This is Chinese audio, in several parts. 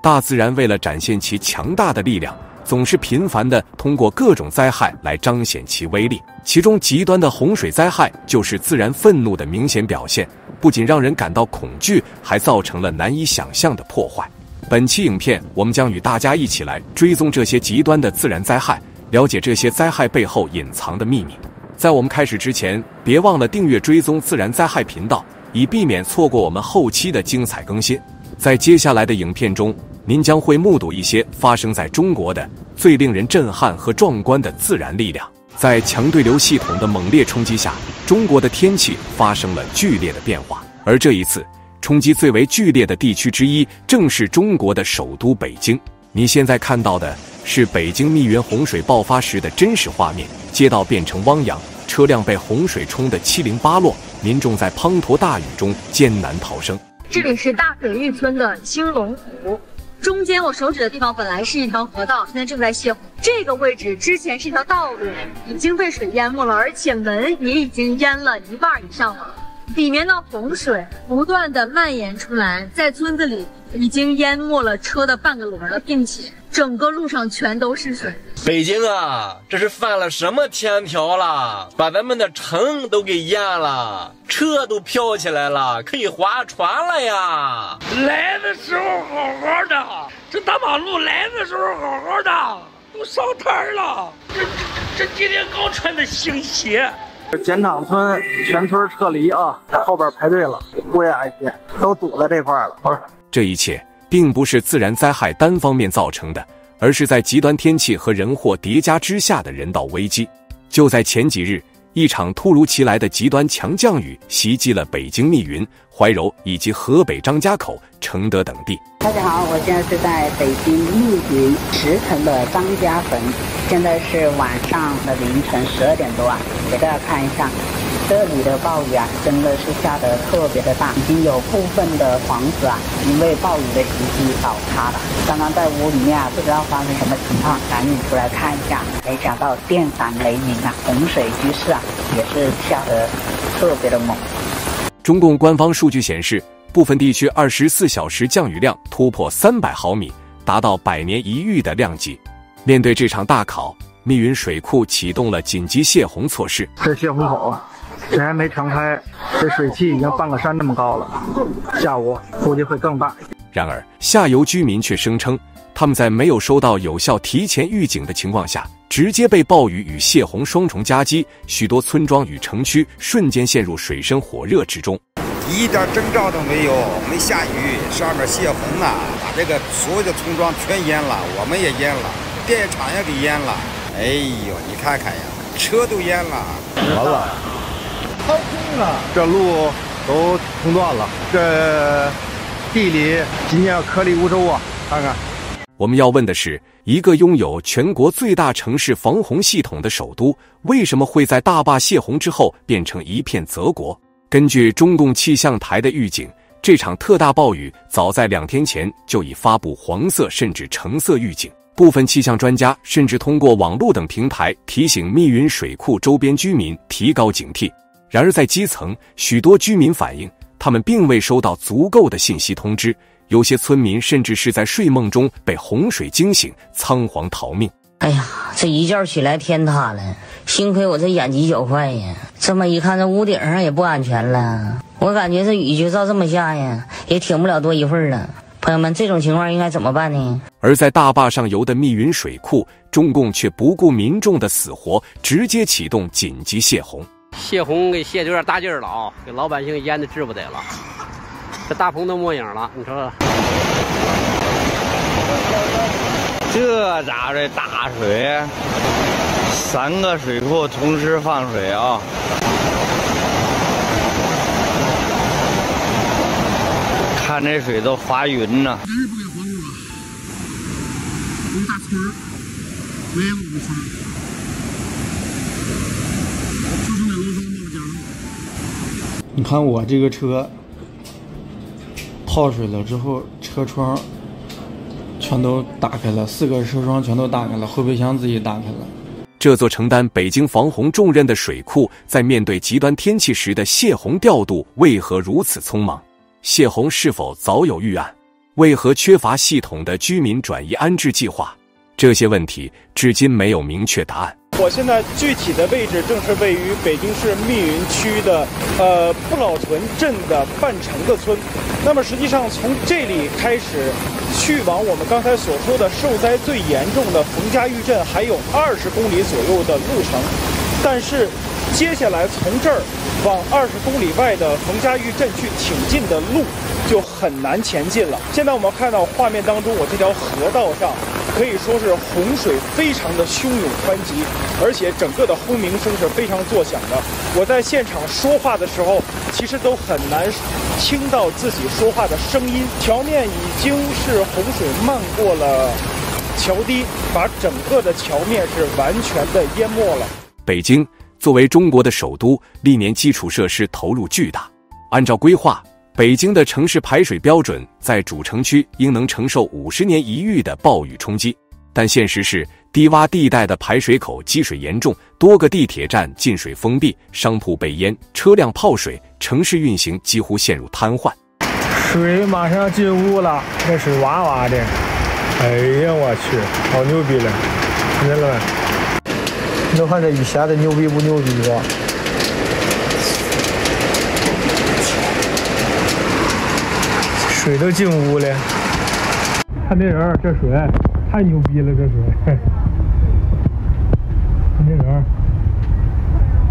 大自然为了展现其强大的力量，总是频繁地通过各种灾害来彰显其威力。其中极端的洪水灾害就是自然愤怒的明显表现，不仅让人感到恐惧，还造成了难以想象的破坏。本期影片，我们将与大家一起来追踪这些极端的自然灾害，了解这些灾害背后隐藏的秘密。在我们开始之前，别忘了订阅追踪自然灾害频道，以避免错过我们后期的精彩更新。在接下来的影片中，您将会目睹一些发生在中国的最令人震撼和壮观的自然力量。在强对流系统的猛烈冲击下，中国的天气发生了剧烈的变化，而这一次冲击最为剧烈的地区之一，正是中国的首都北京。你现在看到的是北京密云洪水爆发时的真实画面，街道变成汪洋，车辆被洪水冲得七零八落，民众在滂沱大雨中艰难逃生。这里是大水峪村的青龙湖，中间我手指的地方本来是一条河道，现在正在泄洪。这个位置之前是一条道路，已经被水淹没了，而且门也已经淹了1半以上了。里面的洪水不断的蔓延出来，在村子里已经淹没了车的半个轮了，并且整个路上全都是水。北京啊，这是犯了什么天条了？把咱们的城都给淹了，车都飘起来了，可以划船了呀！来的时候好好的，这大马路来的时候好好的，都上摊了。这今天刚穿的新鞋。碱场村全村撤离啊，在后边排队了，乌烟瘴气，都堵在这块了。这一切并不是自然灾害单方面造成的，而是在极端天气和人祸叠加之下的人道危机。就在前几日，一场突如其来的极端强降雨袭击了北京密云、怀柔以及河北张家口、承德等地。大家好，我现在是在北京密云石城的张家坟，现在是晚上的凌晨12点多啊，给大家看一下这里的暴雨啊，真的是下得特别的大，已经有部分的房子啊因为暴雨的袭击倒塌了。刚刚在屋里面啊，不知道发生什么情况，赶紧出来看一下。没想到电闪雷鸣啊，洪水居士啊，也是下得特别的猛。中共官方数据显示，部分地区24小时降雨量突破300毫米，达到100年一遇的量级。面对这场大考，密云水库启动了紧急泄洪措施。这泄洪口啊，这还没敞开，这水汽已经半个山那么高了，下午估计会更大。然而，下游居民却声称，他们在没有收到有效提前预警的情况下，直接被暴雨与泄洪双重夹击，许多村庄与城区瞬间陷入水深火热之中。一点征兆都没有，没下雨，上面泄洪了，把这个所有的村庄全淹了，我们也淹了，电厂也给淹了。哎呦，你看看呀，车都淹了，完了，掏空了，这路都通断了，这地里今年颗粒无收啊！看看，我们要问的是，一个拥有全国最大城市防洪系统的首都，为什么会在大坝泄洪之后变成一片泽国？根据中共气象台的预警，这场特大暴雨早在2天前就已发布黄色甚至橙色预警。部分气象专家甚至通过网络等平台提醒密云水库周边居民提高警惕。然而在基层，许多居民反映，他们并未收到足够的信息通知，有些村民甚至是在睡梦中被洪水惊醒，仓皇逃命。哎呀，这一觉起来天塌了，幸亏我这眼疾脚快呀，这么一看这屋顶上也不安全了。我感觉这雨就照这么下呀，也挺不了多一会儿了。朋友们，这种情况应该怎么办呢？而在大坝上游的密云水库，中共却不顾民众的死活，直接启动紧急泄洪。泄洪给泄的有点大劲儿了啊，给老百姓淹的治不得了，这大棚都没影了，你说这咋的大水，3个水库同时放水啊！看这水都发匀呢。真是不给活路了，一个大村儿，没有5个村儿，就剩点楼房没有家了。你看我这个车泡水了之后，车窗全都打开了，4个车窗全都打开了，后备箱自己打开了。这座承担北京防洪重任的水库，在面对极端天气时的泄洪调度为何如此匆忙？泄洪是否早有预案？为何缺乏系统的居民转移安置计划？这些问题至今没有明确答案。我现在具体的位置正是位于北京市密云区的不老屯镇的半城的村。那么实际上从这里开始去往我们刚才所说的受灾最严重的冯家峪镇还有20公里左右的路程，但是接下来从这儿往20公里外的冯家峪镇去挺进的路就很难前进了。现在我们看到画面当中，我这条河道上可以说是洪水非常的汹涌湍急，而且整个的轰鸣声是非常作响的。我在现场说话的时候，其实都很难听到自己说话的声音。桥面已经是洪水漫过了桥堤，把整个的桥面是完全的淹没了。北京作为中国的首都，历年基础设施投入巨大。按照规划，北京的城市排水标准在主城区应能承受50年一遇的暴雨冲击，但现实是低洼地带的排水口积水严重，多个地铁站进水封闭，商铺被淹，车辆泡水，城市运行几乎陷入瘫痪。水马上进屋了，那水哇哇的，哎呀我去，好牛逼了，看见了没？你看这一下子牛逼不牛逼吧？水都进屋了，看这人，这水太牛逼了，这水，看这人，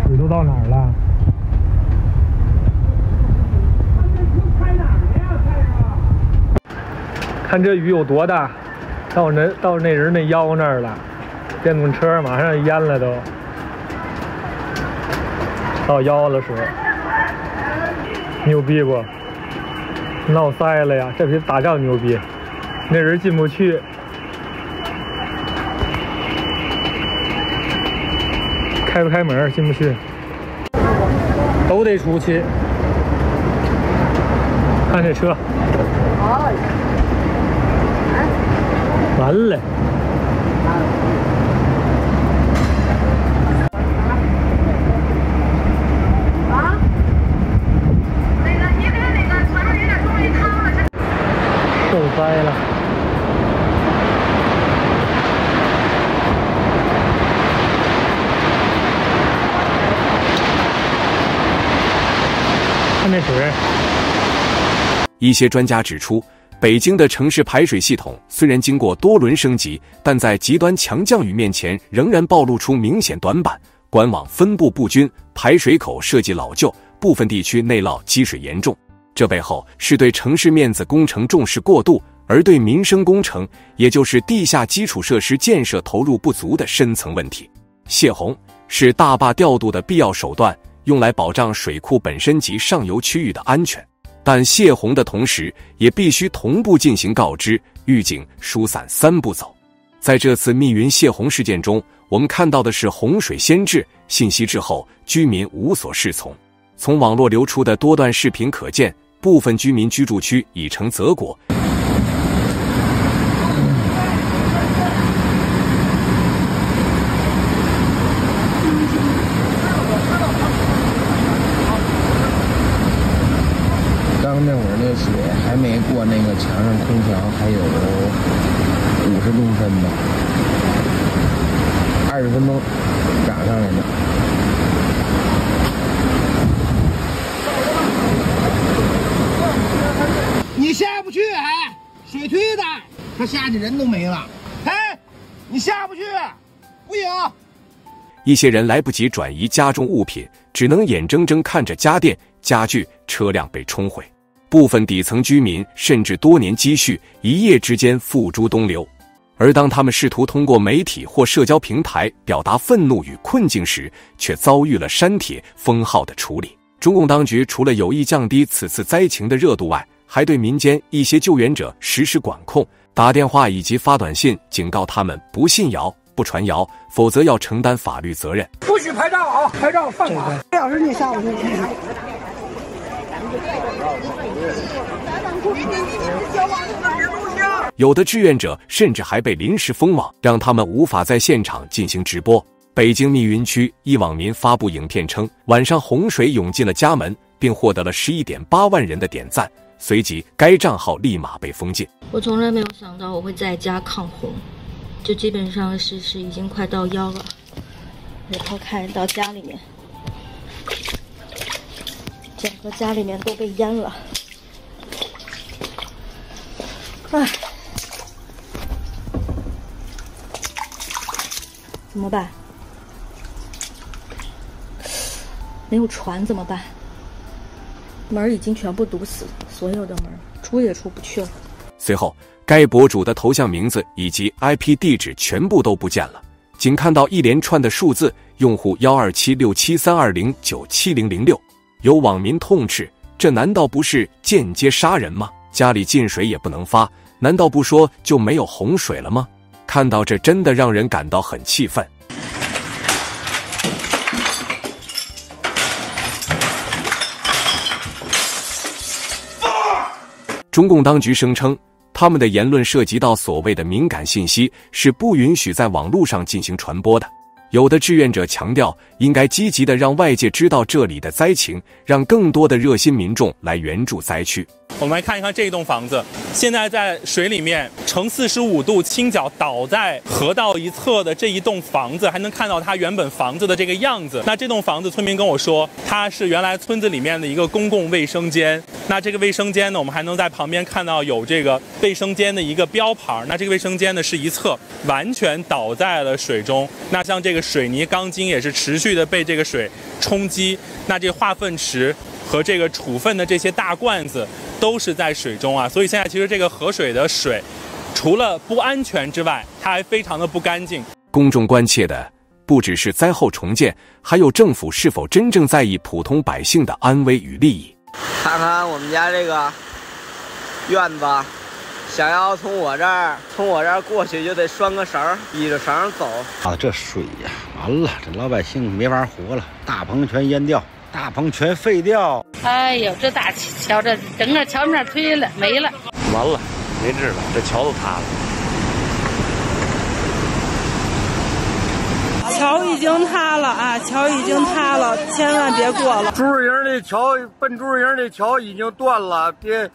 水都到哪儿了？看这雨有多大，到那人那腰那儿了，电动车马上淹了都，到腰了水，牛逼不？闹塞了呀，这比打仗牛逼，那人进不去，开不开门进不去，都得出去。看这车，完了。受灾了，看这水。一些专家指出，北京的城市排水系统虽然经过多轮升级，但在极端强降雨面前仍然暴露出明显短板，管网分布不均，排水口设计老旧，部分地区内涝积水严重。这背后是对城市面子工程重视过度，而对民生工程，也就是地下基础设施建设投入不足的深层问题。泄洪是大坝调度的必要手段，用来保障水库本身及上游区域的安全。但泄洪的同时，也必须同步进行告知、预警、疏散3步走。在这次密云泄洪事件中，我们看到的是洪水先至，信息滞后，居民无所适从。从网络流出的多段视频可见，部分居民居住区已成泽国。刚那会儿那水还没过那个墙上空调，还有50公分吧，20分钟涨上来的。你下不去还水推的，他下去人都没了。哎，你下不去，不行。一些人来不及转移家中物品，只能眼睁睁看着家电、家具、车辆被冲毁。部分底层居民甚至多年积蓄一夜之间付诸东流。而当他们试图通过媒体或社交平台表达愤怒与困境时，却遭遇了删帖封号的处理。中共当局除了有意降低此次灾情的热度外，还对民间一些救援者实施管控，打电话以及发短信警告他们不信谣、不传谣，否则要承担法律责任。不许拍照啊！拍照犯法。1小时你下午就去。有的志愿者甚至还被临时封网，让他们无法在现场进行直播。北京密云区一网民发布影片称，晚上洪水涌进了家门，并获得了11.8万人的点赞。随即该账号立马被封禁。我从来没有想到我会在家抗洪，就基本上是已经快到腰了。然后看到家里面，整个家里面都被淹了。唉，怎么办？没有船怎么办？门已经全部堵死，所有的门出也出不去了。随后，该博主的头像名字以及 IP 地址全部都不见了，仅看到一连串的数字，用户1276732097006。有网民痛斥：这难道不是间接杀人吗？家里进水也不能发，难道不说就没有洪水了吗？看到这真的让人感到很气愤。中共当局声称，他们的言论涉及到所谓的敏感信息，是不允许在网络上进行传播的。有的志愿者强调，应该积极地让外界知道这里的灾情，让更多的热心民众来援助灾区。我们来看一看这一栋房子，现在在水里面呈45度倾角倒在河道一侧的这一栋房子，还能看到它原本房子的这个样子。那这栋房子，村民跟我说，它是原来村子里面的一个公共卫生间。那这个卫生间呢，我们还能在旁边看到有这个卫生间的一个标牌。那这个卫生间呢，是一侧完全倒在了水中。那像这个水泥钢筋也是持续的被这个水冲击。那这个化粪池和这个处分的这些大罐子都是在水中啊，所以现在其实这个河水的水，除了不安全之外，它还非常的不干净。公众关切的不只是灾后重建，还有政府是否真正在意普通百姓的安危与利益。看看我们家这个院子，想要从我这儿过去，就得拴个绳，依着绳走。这水呀，完了，这老百姓没法活了，大棚全淹掉，大棚全废掉。哎呦，这大桥这整个桥面推了没了，完了，没治了，这桥都塌了。桥已经塌了啊！桥已经塌了，千万别过了。朱日营的桥，奔朱日营的桥已经断了，别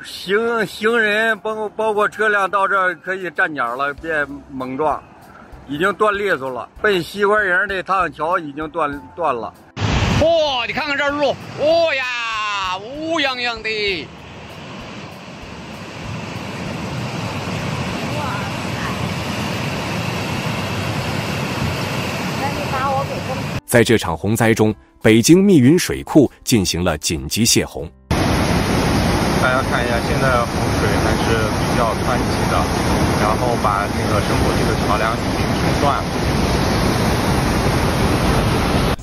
行人包括车辆到这儿可以站脚了，别猛撞，已经断裂索了。奔西关营的趟桥已经断了。嚯，你看看这路，哦呀，乌泱泱的。在这场洪灾中，北京密云水库进行了紧急泄洪。大家看一下，现在洪水还是比较湍急的，然后把那个升过去的桥梁已经冲断了。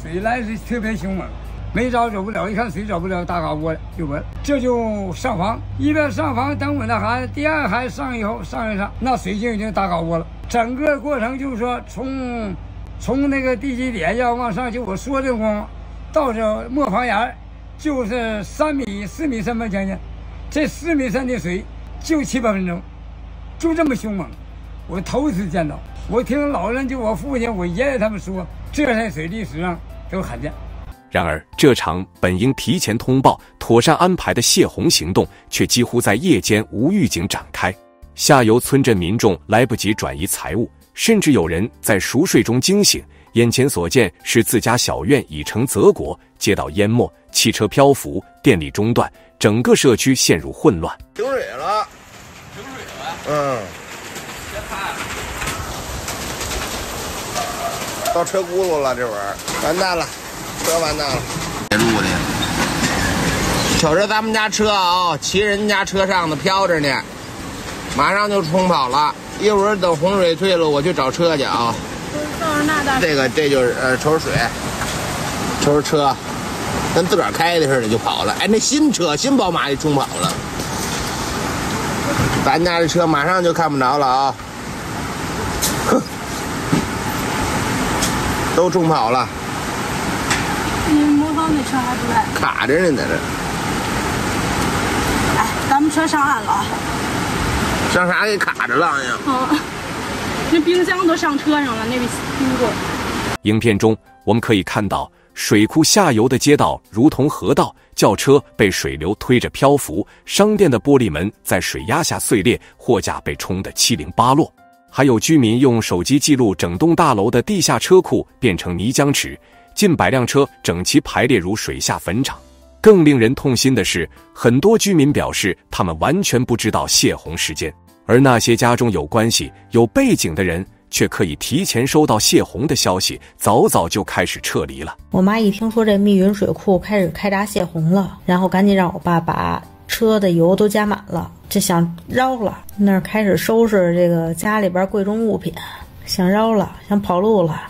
水来是特别凶猛，没找走不了，一看水走不了，大嘎窝就稳，这就上房，一边上房等稳的孩子，第二孩子上以后上一上，那水就已经大嘎窝了。整个过程就是说从那个地基点要往上，就我说这光到这磨房檐，就是3米4米3分将近，这4米3的水就7、8分钟，就这么凶猛，我头一次见到。我听老人就我父亲、我爷爷他们说，这才水历史上都罕见。然而，这场本应提前通报、妥善安排的泄洪行动，却几乎在夜间无预警展开。下游村镇民众来不及转移财物，甚至有人在熟睡中惊醒，眼前所见是自家小院已成泽国，街道淹没，汽车漂浮，电力中断，整个社区陷入混乱。停水了，停水了。别看，到车轱辘了，这会儿完蛋了，车完蛋了。这路的，瞅着咱们家车啊，骑人家车上的飘着呢，马上就冲跑了。一会儿等洪水退了，我去找车去啊。这就是瞅水，瞅车，跟自个儿开的似的就跑了。哎，那新宝马也冲跑了，咱家这车马上就看不着了啊！哼，都冲跑了。你磨坊那车还不来？卡着呢，在这。哎，咱们车上岸了啊。上啥给卡着了呀？那冰箱都上车上了，那个冰棍。影片中我们可以看到，水库下游的街道如同河道，轿车被水流推着漂浮，商店的玻璃门在水压下碎裂，货架被冲得七零八落。还有居民用手机记录整栋大楼的地下车库变成泥浆池，近百辆车整齐排列如水下坟场。更令人痛心的是，很多居民表示他们完全不知道泄洪时间，而那些家中有关系、有背景的人却可以提前收到泄洪的消息，早早就开始撤离了。我妈一听说这密云水库开始开闸泄洪了，然后赶紧让我爸把车的油都加满了，就想绕了。那儿开始收拾这个家里边贵重物品，想绕了，想跑路了，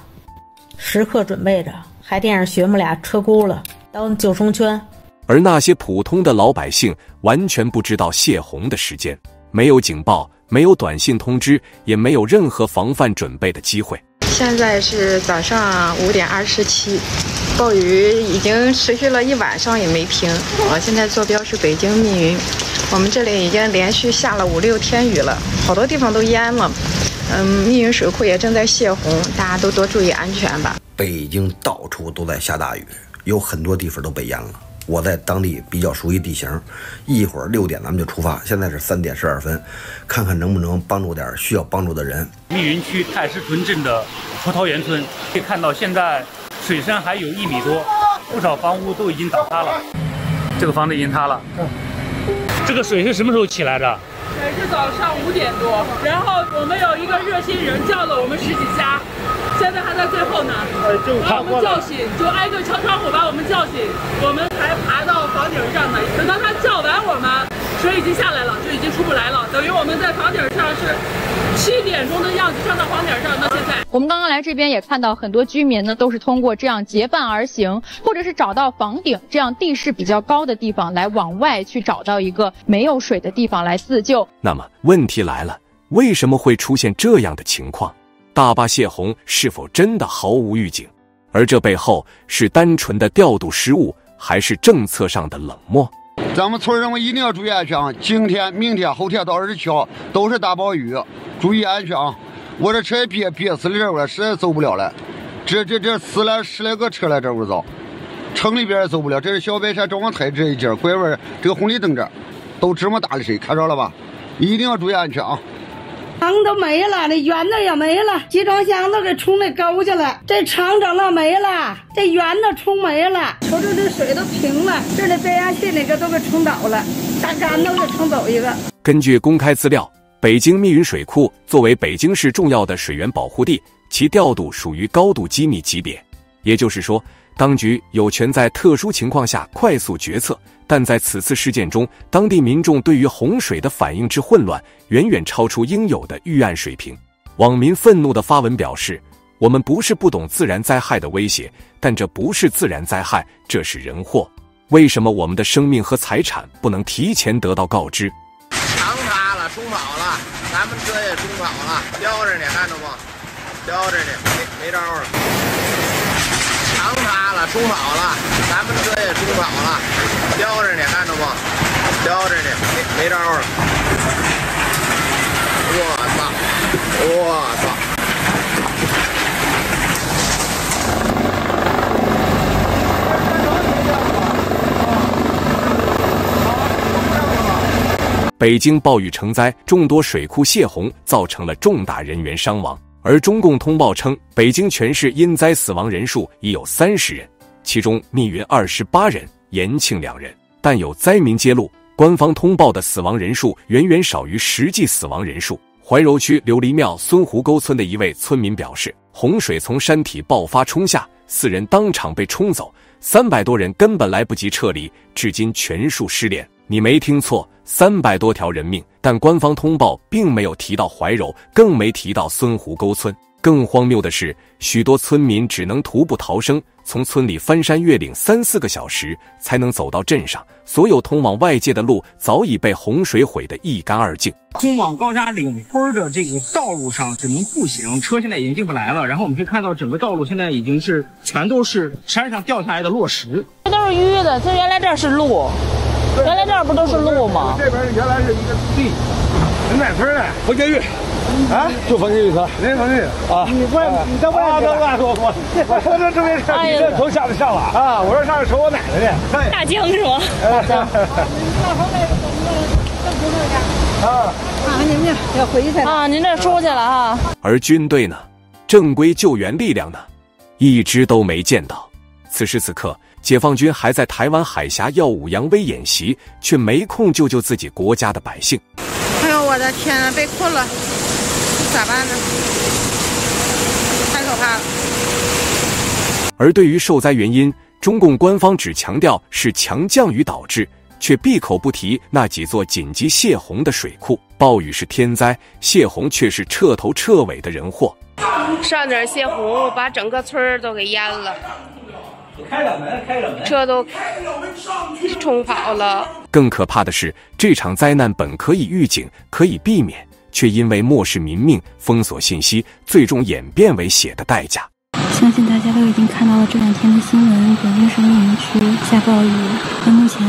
时刻准备着，还惦着学我们俩车轱辘当救生圈。而那些普通的老百姓完全不知道泄洪的时间，没有警报，没有短信通知，也没有任何防范准备的机会。现在是早上5点27，暴雨已经持续了一晚上也没停。我现在坐标是北京密云，我们这里已经连续下了5、6天雨了，好多地方都淹了。密云水库也正在泄洪，大家都多注意安全吧。北京到处都在下大雨，有很多地方都被淹了。我在当地比较熟悉地形，一会儿6点咱们就出发，现在是3点12分，看看能不能帮助点需要帮助的人。密云区太师屯镇的葡萄园村，可以看到现在水深还有1米多，不少房屋都已经倒塌了。这个房子已经塌了。这个水是什么时候起来的？水是早上5点多，然后我们有一个热心人叫了我们10几家。现在还在最后呢，把我们叫醒，就挨个敲窗户把我们叫醒，我们才爬到房顶上呢。等到他叫完我们，水已经下来了，就已经出不来了。等于我们在房顶上是7点钟的样子上到房顶上，到现在。我们刚刚来这边也看到很多居民呢，都是通过这样结伴而行，或者是找到房顶这样地势比较高的地方来往外去找到一个没有水的地方来自救。那么问题来了，为什么会出现这样的情况？大坝泄洪是否真的毫无预警？而这背后是单纯的调度失误，还是政策上的冷漠？咱们村人们一定要注意安全。今天、明天、后天到27号都是大暴雨，注意安全啊！我这车也憋死了这了，实在走不了了。这10来个车来这屋走，城里边也走不了。这是小白山中央台这一节拐弯，这个红绿灯这都这么大的水，看着了吧？一定要注意安全啊！厂都没了，那园子也没了，集装箱都给冲那沟去了，这厂整了没了，这园子冲没了，瞅瞅这水都平了，这那变压器那个都给冲倒了，大杆都给冲走一个。根据公开资料，北京密云水库作为北京市重要的水源保护地，其调度属于高度机密级别，也就是说，当局有权在特殊情况下快速决策，但在此次事件中，当地民众对于洪水的反应之混乱，远远超出应有的预案水平。网民愤怒地发文表示，我们不是不懂自然灾害的威胁，但这不是自然灾害，这是人祸。为什么我们的生命和财产不能提前得到告知？厂塌了，冲跑了，咱们车也冲跑了，叼着呢，看着不？叼着呢，没招了。厂塌了，冲跑了，咱们车也冲跑了，叼着呢，看着不？叼着呢，没招了。我操！北京暴雨成灾，众多水库泄洪，造成了重大人员伤亡。而中共通报称，北京全市因灾死亡人数已有30人，其中密云28人，延庆2人。但有灾民揭露，官方通报的死亡人数远远少于实际死亡人数。怀柔区琉璃庙孙湖沟村的一位村民表示，洪水从山体爆发冲下，4人当场被冲走，300多人根本来不及撤离，至今全数失联。你没听错，300多条人命，但官方通报并没有提到怀柔，更没提到孙湖沟村。更荒谬的是，许多村民只能徒步逃生，从村里翻山越岭3、4个小时才能走到镇上，所有通往外界的路早已被洪水毁得一干二净。通往高沙岭坡的这个道路上只能步行，车现在已经进不来了。然后我们可以看到，整个道路现在已经是全都是山上掉下来的落石，这都是淤的，这原来这是路，原来这儿不都是路吗？这边原来是一个地。你哪村的？冯家峪。啊，就冯家峪村。人冯家峪啊，你在外地啊？我这边上，你这从下面上了啊？我说上去瞅我奶奶去。大江是吗？您要回去啊？您这出去了哈？而军队呢，正规救援力量呢，一直都没见到。此时此刻，解放军还在台湾海峡耀武扬威演习，却没空救自己国家的百姓。哎呦，我的天啊，被困了，咋办呢？太可怕了。而对于受灾原因，中共官方只强调是强降雨导致，却闭口不提那几座紧急泄洪的水库。暴雨是天灾，泄洪却是彻头彻尾的人祸。上点泄洪，把整个村儿都给淹了，车都冲跑了。更可怕的是，这场灾难本可以预警，可以避免，却因为漠视民命、封锁信息，最终演变为血的代价。相信大家都已经看到了这2天的新闻，北京省闵行区下暴雨。那目前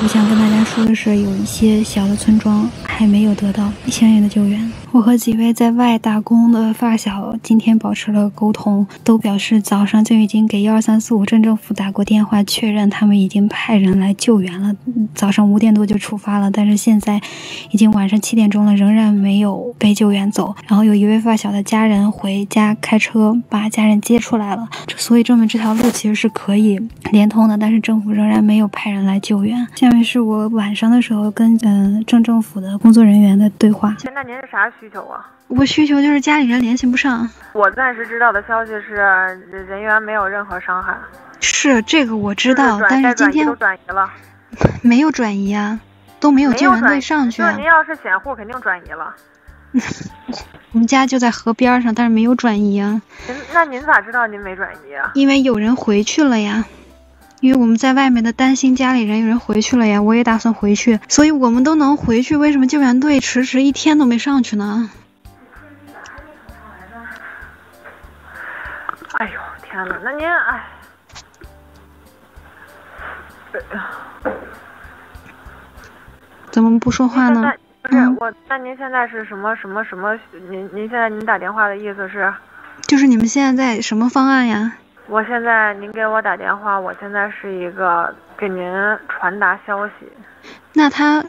我想跟大家说的是，有一些小的村庄还没有得到相应的救援。我和几位在外打工的发小今天保持了沟通，都表示早上就已经给12345镇政府打过电话，确认他们已经派人来救援了。早上5点多就出发了，但是现在已经晚上7点钟了，仍然没有被救援走。然后有一位发小的家人回家开车把家人接出来了，所以证明这条路其实是可以连通的，但是政府仍然没有派人来救援。下面是我晚上的时候跟镇政府的工作人员的对话。那您是啥需求啊？我需求就是家里人联系不上。我暂时知道的消息是人员没有任何伤害。是这个我知道，但是今天都转移了。没有转移啊，都没有救援队上去。就是您要是险户肯定转移了。我们家就在河边上，但是没有转移啊。那您咋知道您没转移啊？因为有人回去了呀。因为我们在外面的担心家里人有人回去了呀，我也打算回去，所以我们都能回去，为什么救援队迟迟1天都没上去呢？哎呦天哪，那您怎么不说话呢？不是我，那您现在是什么？您现在您打电话的意思是？就是你们现在什么方案呀？我现在您给我打电话，我现在是一个给您传达消息。那他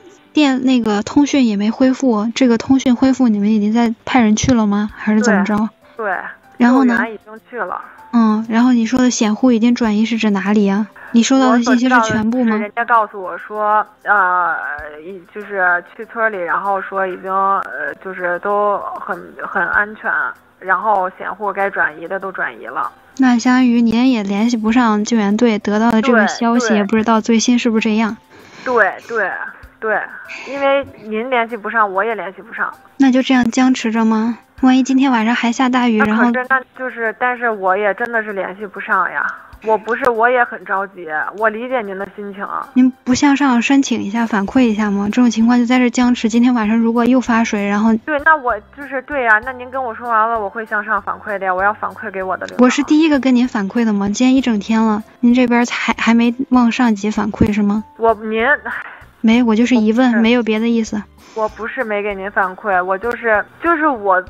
那个通讯也没恢复，这个通讯恢复你们已经在派人去了吗？还是怎么着？对。然后呢？已经去了。然后你说的险户已经转移是指哪里啊？你收到的信息是全部吗？人家告诉我说，就是去村里，然后说已经就是都很安全，然后险户该转移的都转移了。那相当于您也联系不上救援队，得到的这个消息也不知道最新是不是这样。对，因为您联系不上，我也联系不上。那就这样僵持着吗？万一今天晚上还下大雨，然后那就是，但是我也真的是联系不上呀。我也很着急，我理解您的心情。您不向上申请一下反馈一下吗？这种情况就在这僵持。今天晚上如果又发水，然后对，那我就是对呀。那您跟我说完了，我会向上反馈的呀。我要反馈给我的领导。我是第一个跟您反馈的吗？今天1整天了，您这边还没往上级反馈是吗？您我就是疑问，没有别的意思。我不是没给您反馈，我就是我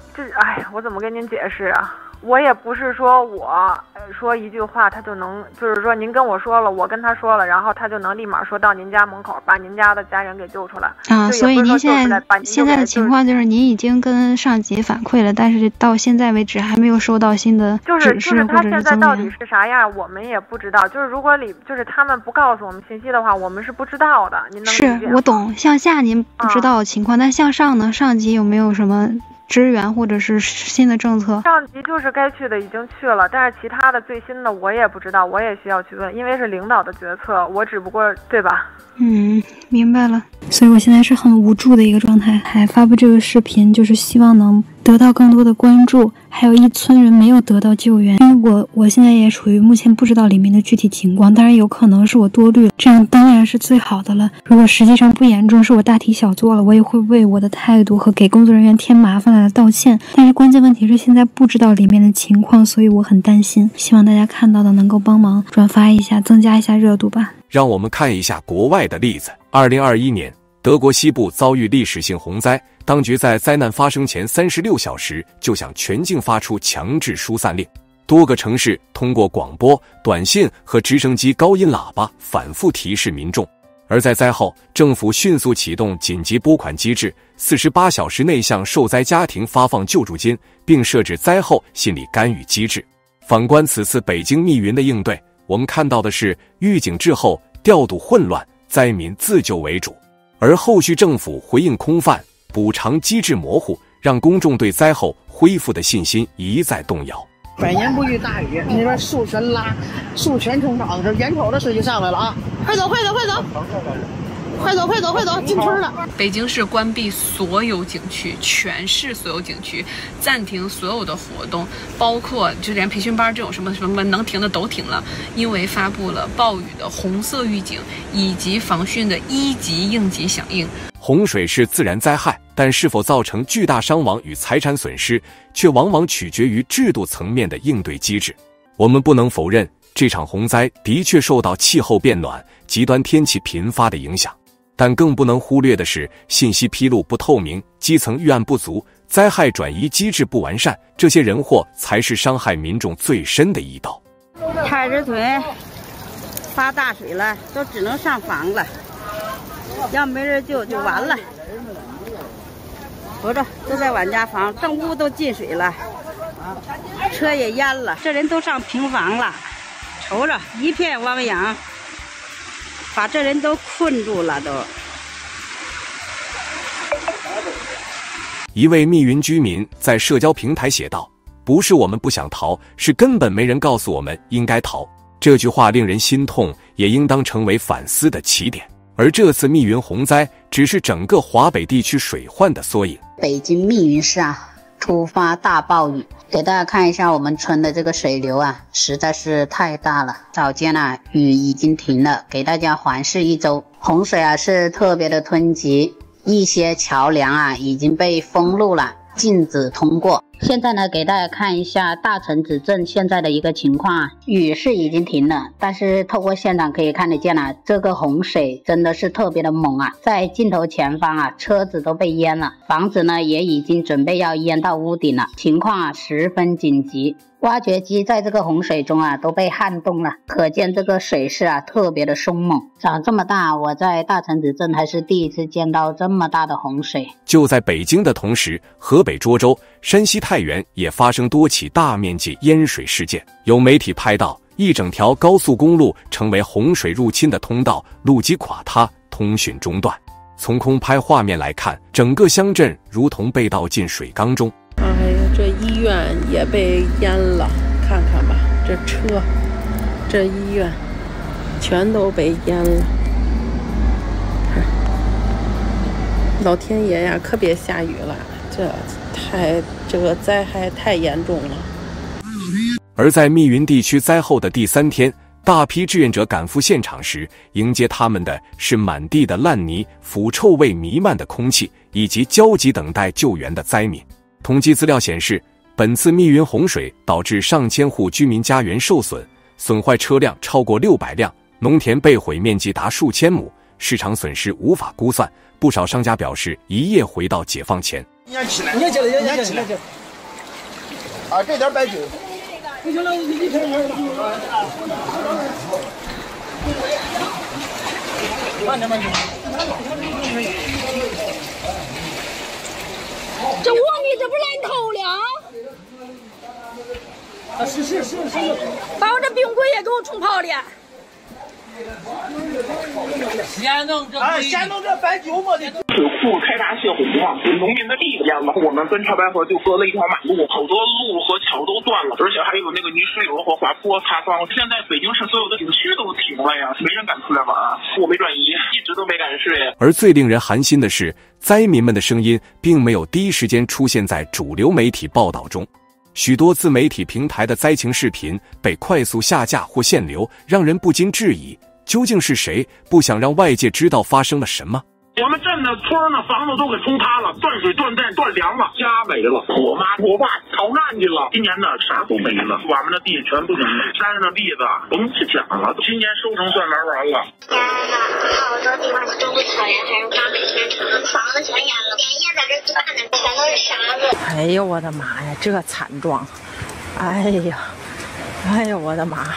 我怎么跟您解释啊？我也不是说我说一句话他就能，就是说您跟我说了，我跟他说了，然后他就能立马说到您家门口把您家的家人给救出来啊。所以您现在的情况就是您已经跟上级反馈了，但是到现在为止还没有收到新的指示或者是增援。就是他现在到底是啥样，我们也不知道。就是如果就是他们不告诉我们信息的话，我们是不知道的。您能理解吗？是我懂，向下您不知道的情况，但向上呢？上级有没有什么支援或者是新的政策？上级就是该去的已经去了，但是其他的最新的我也不知道，我也需要去问，因为是领导的决策，我只不过对吧？明白了。所以我现在是很无助的一个状态，还发布这个视频就是希望能得到更多的关注，还有一村人没有得到救援，因为我现在也处于目前不知道里面的具体情况，当然有可能是我多虑，这样当然是最好的了。如果实际上不严重，是我大题小做了，我也会为我的态度和给工作人员添麻烦来道歉。但是关键问题是现在不知道里面的情况，所以我很担心，希望大家看到的能够帮忙转发一下，增加一下热度吧。让我们看一下国外的例子。2021年德国西部遭遇历史性洪灾，当局在灾难发生前36小时就向全境发出强制疏散令。多个城市通过广播、短信和直升机高音喇叭反复提示民众。而在灾后，政府迅速启动紧急拨款机制，48小时内向受灾家庭发放救助金，并设置灾后心理干预机制。反观此次北京密云的应对，我们看到的是预警滞后、调度混乱、灾民自救为主。而后续政府回应空泛，补偿机制模糊，让公众对灾后恢复的信心一再动摇。百年不遇大雨，那边树全冲倒，这眼瞅着水就上来了啊！快走，快走，快走！快走，快走，快走！进村了。北京市关闭所有景区，全市所有景区暂停所有的活动，包括就连培训班这种什么能停的都停了，因为发布了暴雨的红色预警以及防汛的1级应急响应。洪水是自然灾害，但是否造成巨大伤亡与财产损失，却往往取决于制度层面的应对机制。我们不能否认，这场洪灾的确受到气候变暖、极端天气频发的影响，但更不能忽略的是信息披露不透明、基层预案不足、灾害转移机制不完善，这些人祸才是伤害民众最深的一刀。太子屯发大水了，都只能上房了，要没人救就完了。瞅瞅，都在俺家房，正屋都进水了，车也淹了，这人都上平房了。瞅瞅，一片汪洋，把这人都困住了都。一位密云居民在社交平台写道：“不是我们不想逃，是根本没人告诉我们应该逃。”这句话令人心痛，也应当成为反思的起点。而这次密云洪灾只是整个华北地区水患的缩影。北京密云市突发大暴雨，给大家看一下我们村的这个水流实在是太大了。早间雨已经停了，给大家环视一周。洪水是特别的湍急，一些桥梁已经被封路了，禁止通过。现在呢，给大家看一下大城子镇现在的一个情况雨是已经停了，但是透过现场可以看得见这个洪水真的是特别的猛在镜头前方车子都被淹了，房子呢也已经准备要淹到屋顶了，情况十分紧急。挖掘机在这个洪水中都被撼动了，可见这个水势特别的凶猛。长这么大，我在大城子镇还是第一次见到这么大的洪水。就在北京的同时，河北涿州、山西太原也发生多起大面积淹水事件。有媒体拍到，一整条高速公路成为洪水入侵的通道，路基垮塌，通讯中断。从空拍画面来看，整个乡镇如同被倒进水缸中。哎呀，这医院也被淹了，看看吧，这车，这医院全都被淹了。老天爷呀，可别下雨了，这个灾害太严重了。而在密云地区灾后的第3天，大批志愿者赶赴现场时，迎接他们的是满地的烂泥、腐臭味弥漫的空气，以及焦急等待救援的灾民。统计资料显示，本次密云洪水导致上千户居民家园受损，损坏车辆超过600辆，农田被毁面积达数千亩，市场损失无法估算。不少商家表示，一夜回到解放前。撵起来，撵起来！这点白酒。不行了，你看。慢点。这糯米这不烂透了？是。把我这冰柜也给我冲泡了。先弄这白酒嘛的。水库开闸泄洪农民的地淹了。我们跟潮白河就隔了一条马路，好多路和桥都断了，而且还有那个泥石流和滑坡塌方。现在北京市所有的景区都停了呀，没人敢出来玩。我没转移，一直都没敢睡。而最令人寒心的是，灾民们的声音并没有第一时间出现在主流媒体报道中。许多自媒体平台的灾情视频被快速下架或限流，让人不禁质疑，究竟是谁不想让外界知道发生了什么？我们镇的村呢，房子都给冲塌了，断水断电断粮了，家没了。我妈我爸逃难去了，今年呢啥都没了，我们的地全不行了，山上的栗子甭去讲了，今年收成算玩完了。家呢，好多地方是中部草原，还是大北山城，房子全淹了，连夜在这断的，全都是沙子。哎呦我的妈呀，这惨状！哎呀，我的妈！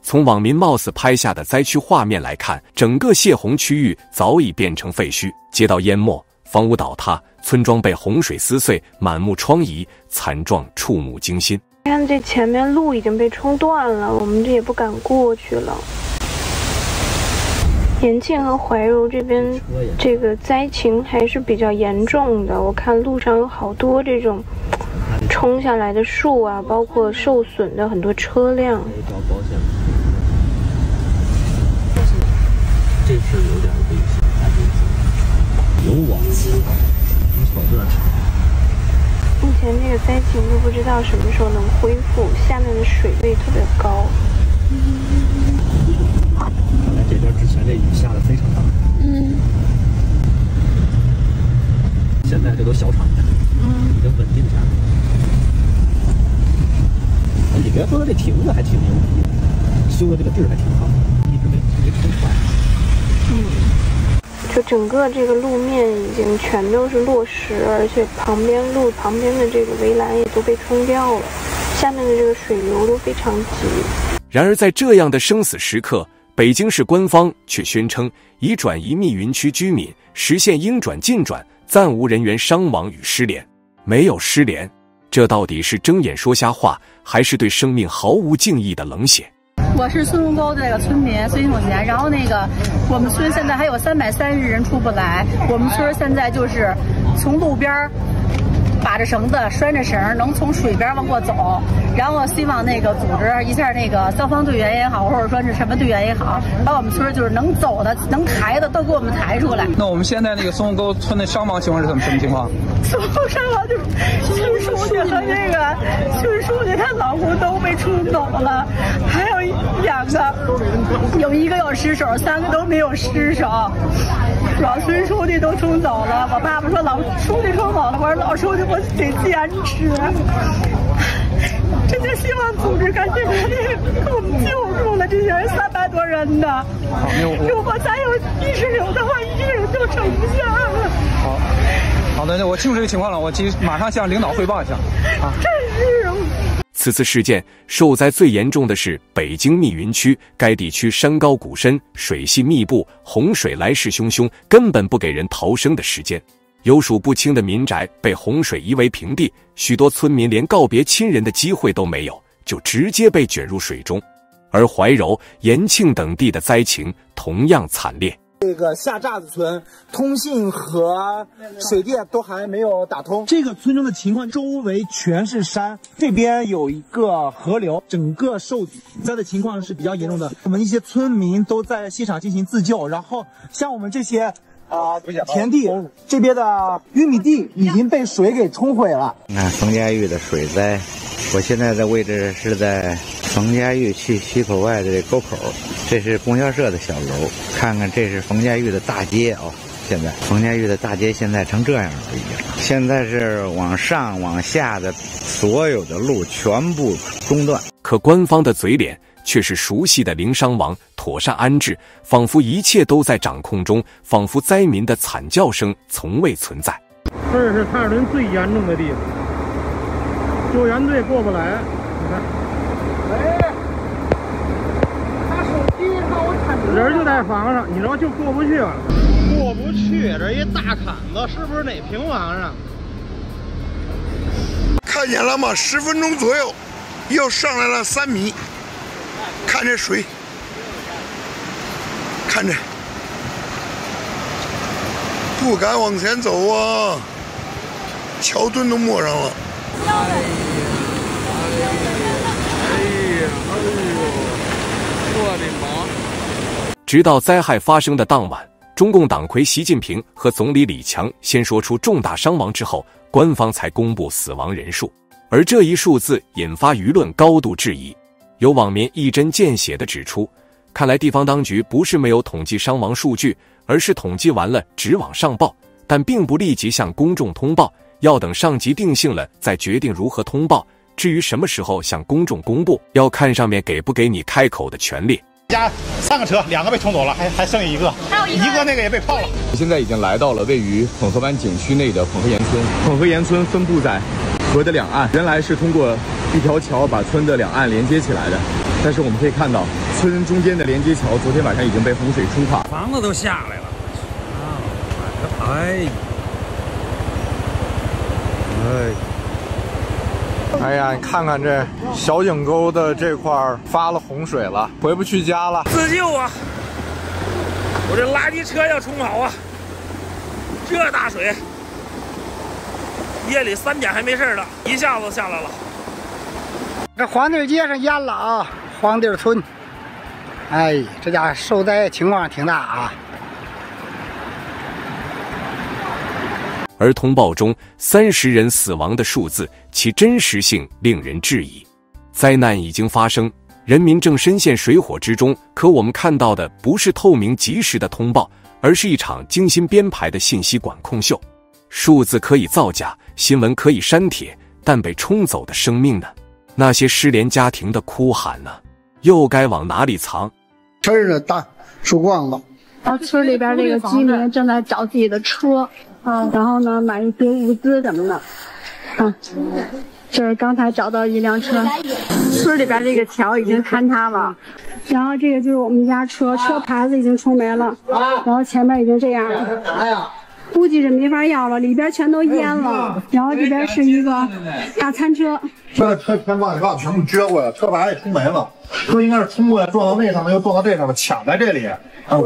从网民貌似拍下的灾区画面来看，整个泄洪区域早已变成废墟，街道淹没，房屋倒塌，村庄被洪水撕碎，满目疮痍，惨状触目惊心。看这前面路已经被冲断了，我们这也不敢过去了。延庆和怀柔这边这个灾情还是比较严重的，我看路上有好多这种冲下来的树啊，包括受损的很多车辆。这是有点危险，有网好多。目前这个灾情都不知道什么时候能恢复，下面的水位特别高。看来这边之前这雨下的非常大。现在这都小场面，已经稳定下来了。你别说，这亭子还挺牛逼的，修的这个地儿还挺好，一直没冲坏。就整个这个路面已经全都是落石，而且路旁边的这个围栏也都被冲掉了，下面的这个水流都非常急。然而在这样的生死时刻，北京市官方却宣称已转移密云区居民，实现应转尽转，暂无人员伤亡与失联。没有失联，这到底是睁眼说瞎话，还是对生命毫无敬意的冷血？我是孙龙沟的这个村民孙新总监，然后我们村现在还有330人出不来，我们村现在就是从路边把着绳子拴着绳，能从水边往过走，然后希望组织一下消防队员也好，或者说是什么队员也好，把我们村就是能走的能抬的都给我们抬出来。那我们现在孙龙沟村的伤亡情况是什么情况？伤亡就是村书记和村书记他老公都被冲走了，还有2个，有1个有尸首，3个都没有尸首。老孙书记都冲走了，我爸爸说老书记冲走了，我说老书记我得坚持。真的希望组织赶紧给我们救助了这些300多人的。如果咱有意识流的话，1个人就盛不下了。好的，我清楚这个情况了，我马上向领导汇报一下。真是。此次事件受灾最严重的是北京密云区，该地区山高谷深，水系密布，洪水来势汹汹，根本不给人逃生的时间。有数不清的民宅被洪水夷为平地，许多村民连告别亲人的机会都没有，就直接被卷入水中。而怀柔、延庆等地的灾情同样惨烈。这个下栅子村通信和水电都还没有打通。这个村庄的情况，周围全是山，这边有一个河流，整个受灾的情况是比较严重的。我们一些村民都在现场进行自救，然后像我们这些田地这边的玉米地已经被水给冲毁了。那冯家峪的水灾，我现在的位置是在冯家峪去西口外的这沟口，这是供销社的小楼，看看这是冯家峪的大街啊。现在冯家峪的大街现在成这样了，已经。现在是往上往下的所有的路全部中断。可官方的嘴脸却是熟悉的零伤亡，妥善安置，仿佛一切都在掌控中，仿佛灾民的惨叫声从未存在。这是泰尔顿最严重的地方，救援队过不来。你看，他手机让我铲人就在房上，你知道就过不去了，过不去。这一大坎子是不是哪平房上？看见了吗？10分钟左右，又上来了3米。看这水，看着，不敢往前走啊，桥墩都没上了。我的妈！直到灾害发生的当晚，中共党魁习近平和总理李强先说出重大伤亡之后，官方才公布死亡人数，而这一数字引发舆论高度质疑。有网民一针见血地指出，看来地方当局不是没有统计伤亡数据，而是统计完了只往上报，但并不立即向公众通报，要等上级定性了再决定如何通报。至于什么时候向公众公布，要看上面给不给你开口的权利。家3个车，2个被冲走了，还剩1个，一个那个也被泡了。现在已经来到了位于汾河湾景区内的汾河沿村。汾河沿村分布在河的两岸，原来是通过一条桥把村的两岸连接起来的，但是我们可以看到，村中间的连接桥昨天晚上已经被洪水冲垮，房子都下来了。哎呀，你看看这小井沟的这块发了洪水了，回不去家了。自救啊！我这垃圾车要冲跑啊！这大水，夜里3点还没事呢，一下子下来了。这黄地街上淹了啊，黄地村。哎，这家受灾情况挺大啊。而通报中30人死亡的数字，其真实性令人质疑。灾难已经发生，人民正深陷水火之中，可我们看到的不是透明及时的通报，而是一场精心编排的信息管控秀。数字可以造假，新闻可以删帖，但被冲走的生命呢？那些失联家庭的哭喊呢？又该往哪里藏？村的大输光了。村里边这个居民正在找自己的车。然后呢，买一些物资什么的。这是刚才找到一辆车，村里边这个桥已经坍塌了。然后这个就是我们家车牌子已经冲没了，然后前面已经这样了。估计是没法要了，里边全都淹了。然后这边是一个大餐车，这车全把全部撅过来，车牌也冲没了。车应该是冲过来撞到那上面，又撞到这上面，卡在这里。哎，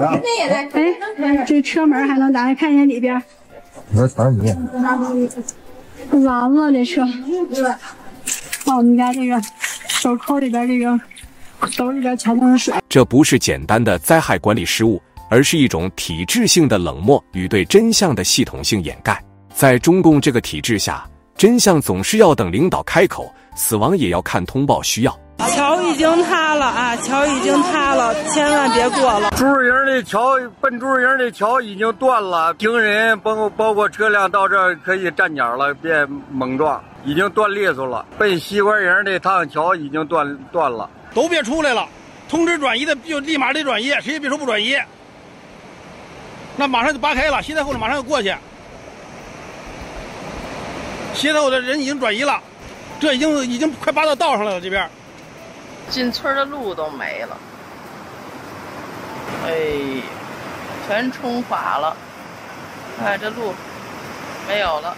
这车门还能打开，看一下里边。里边全是泥，完了这车。我们家这个手扣里边这个兜里边全都是水。这不是简单的灾害管理失误，而是一种体制性的冷漠与对真相的系统性掩盖。在中共这个体制下，真相总是要等领导开口，死亡也要看通报需要。桥已经塌了啊！桥已经塌了，千万别过了。朱日营的桥，奔朱日营的桥已经断了，行人包括车辆到这儿可以站脚了，别猛撞，已经断裂索了。奔西关营的趟桥已经断了，都别出来了，通知转移的就立马得转移，谁也别说不转移。那马上就扒开了，斜台后马上就过去。斜台后的人已经转移了，这已经快扒到道上来了，这边。进村的路都没了，哎，全冲垮了，哎，这路没有了。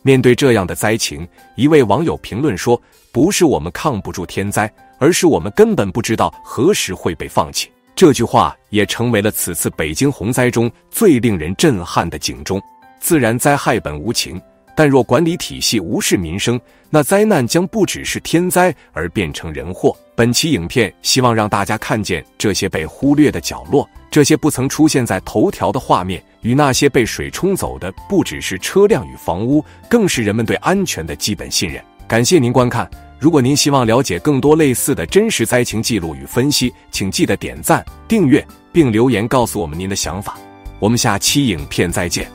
面对这样的灾情，一位网友评论说：“不是我们抗不住天灾，而是我们根本不知道何时会被放弃。”这句话也成为了此次北京洪灾中最令人震撼的警钟。自然灾害本无情，但若管理体系无视民生，那灾难将不只是天灾，而变成人祸。本期影片希望让大家看见这些被忽略的角落，这些不曾出现在头条的画面，与那些被水冲走的不只是车辆与房屋，更是人们对安全的基本信任。感谢您观看，如果您希望了解更多类似的真实灾情记录与分析，请记得点赞、订阅并留言告诉我们您的想法。我们下期影片再见。